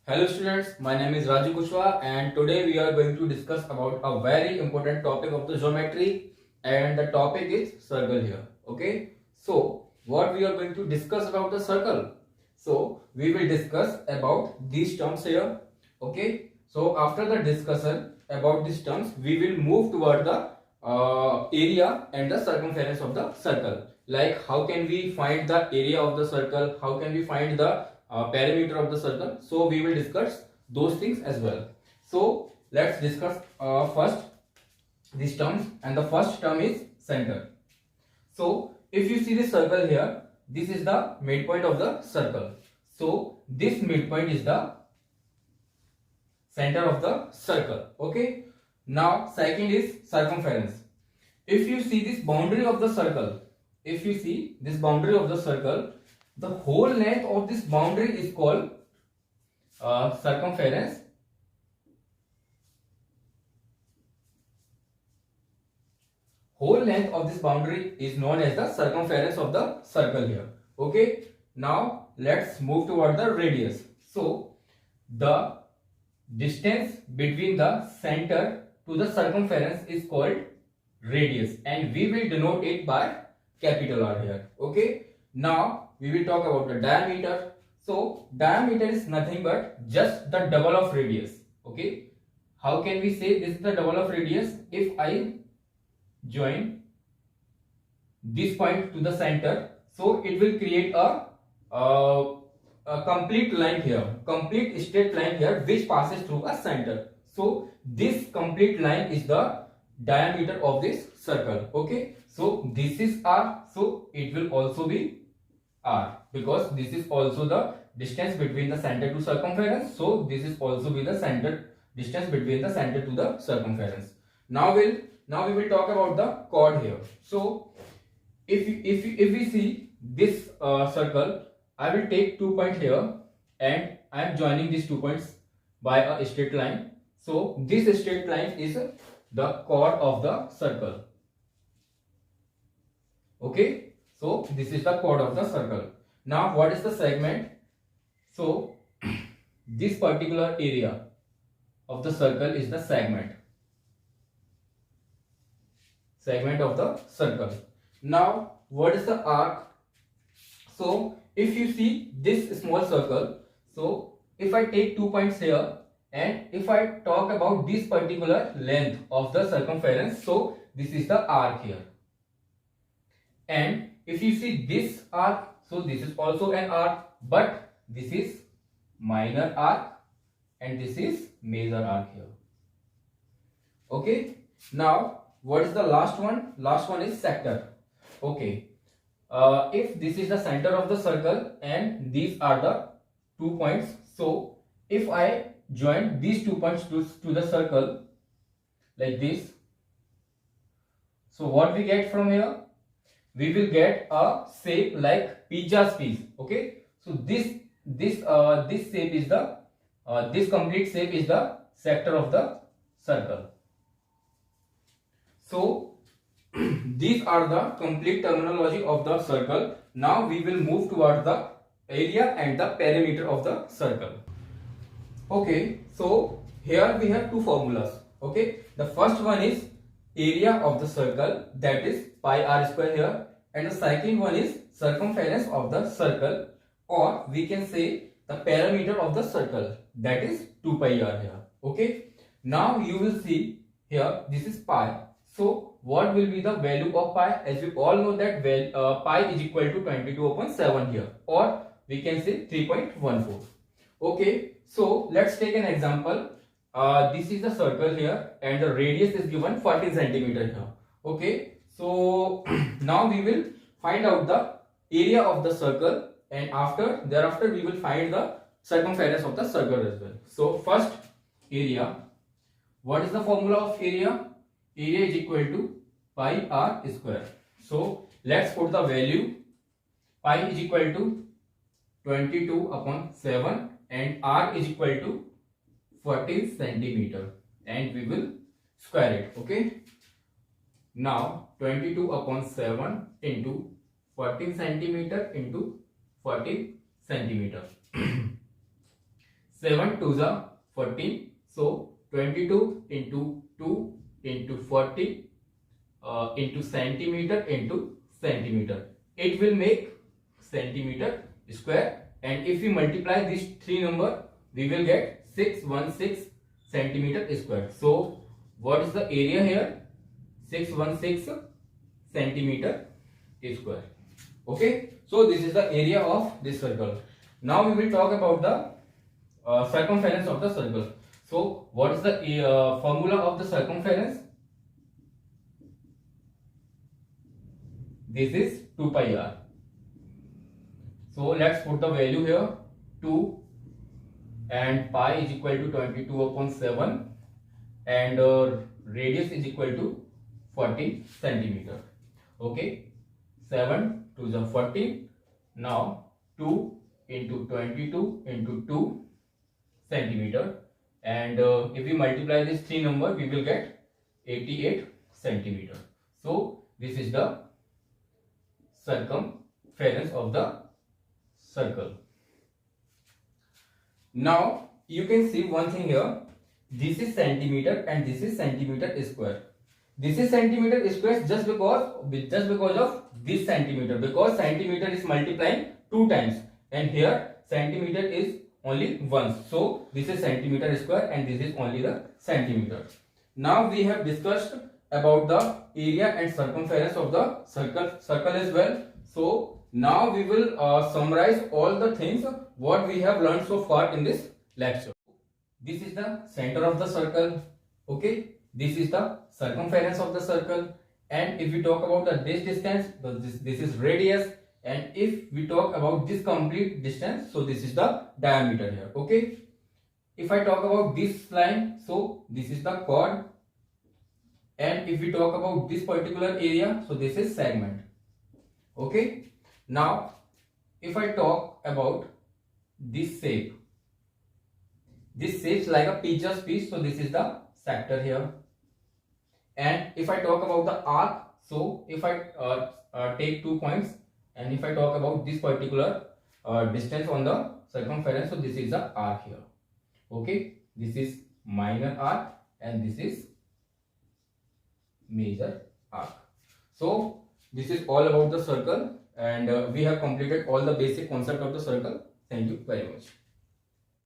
Hello students, my name is Raju Kushwaha and today we are going to discuss about a very important topic of the geometry and the topic is circle here. Okay, so what we are going to discuss about the circle? So we will discuss about these terms here. Okay, so after the discussion about these terms, we will move toward the area and the circumference of the circle. Like how can we find the area of the circle? How can we find the perimeter of the circle? So we will discuss those things as well. So let's discuss first these terms, and the first term is center. So if you see the circle here, this is the midpoint of the circle. So this midpoint is the center of the circle. Okay, now second is circumference. If you see this boundary of the circle, if you see this boundary of the circle, the whole length of this boundary is called circumference. Whole length of this boundary is known as the circumference of the circle here. Okay, now let's move toward the radius. So the distance between the center to the circumference is called radius, and we will denote it by capital R here. Okay, now we will talk about the diameter. So diameter is nothing but just the double of radius. Okay, how can we say this is the double of radius? If I join this point to the center, so it will create a complete line here, complete straight line here, which passes through a center. So this complete line is the diameter of this circle. Okay, so this is R, so it will also be R, because this is also the distance between the center to circumference. So this is also be the center distance between the center to the circumference. Now we will talk about the chord here. So if we see this circle, I will take 2 points here and I am joining these 2 points by a straight line. So this straight line is the chord of the circle. Okay, so this is the chord of the circle. Now what is the segment? So this particular area of the circle is the segment of the circle. Now what is the arc? So if you see this small circle, so if I take 2 points here and if I talk about this particular length of the circumference, so this is the arc here. And if you see this arc, so this is also an arc, but this is minor arc and this is major arc here. Okay, now what is the last one? Last one is sector. Okay, if this is the center of the circle and these are the 2 points, so if I join these 2 points to the circle like this, so what we get from here? We will get a shape like pizza's piece. Okay, so this shape is the this complete shape is the sector of the circle. So these are the complete terminology of the circle. Now we will move towards the area and the perimeter of the circle. Okay, so here we have two formulas. Okay, the first one is area of the circle, that is pi r square here, and the second one is circumference of the circle, or we can say the perimeter of the circle, that is 2 pi r here. Okay, now you will see here this is pi. So what will be the value of pi? As we all know that pi is equal to 22/7 here, or we can say 3.14. Okay, so let's take an example. This is the circle here and the radius is given 14 centimeter here. Okay, so now we will find out the area of the circle, and thereafter we will find the circumference of the circle as well. So first, area. What is the formula of area? Area is equal to pi r square. So let's put the value. Pi is equal to 22/7 and r is equal to 14 centimeter, and we will square it. Okay, now 22/7 into 14 centimeter into 14 centimeter. 7 to the 14. So 22 into 2 into 40 into centimeter into centimeter. It will make centimeter square, and if we multiply these three number, we will get 616 centimeter square. So what is the area here? 616 centimeter square. Okay, so this is the area of this circle. Now we will talk about the circumference of the circle. So what is the formula of the circumference? This is 2 pi r. So let's put the value here, 2, and pi is equal to 22 upon 7, and radius is equal to 40 centimeter. Okay, 7 to the 14. Now 2 into 22 into 2 centimeter, and if we multiply this three number, we will get 88 centimeter. So this is the circumference of the circle. Now you can see one thing here. This is centimeter and this is centimeter square. This is centimeter square just because of this centimeter, because centimeter is multiplying 2 times, and here centimeter is only once. So this is centimeter square and this is only the centimeter. Now we have discussed about the area and circumference of the circle as well. So now we will summarize all the things what we have learned so far in this lecture. This is the center of the circle. Okay, this is the circumference of the circle, and if we talk about this distance, this is radius, and if we talk about this complete distance, so this is the diameter here. Okay, if I talk about this line, so this is the chord, and if we talk about this particular area, so this is segment. Okay, now if I talk about this shape, this shape is like a pizza's piece, so this is the sector here. And if I talk about the arc, so if I take 2 points, and if I talk about this particular distance on the circumference, so this is the arc here. Okay, this is minor arc and this is major arc. So this is all about the circle, and we have completed all the basic concept of the circle. Thank you very much.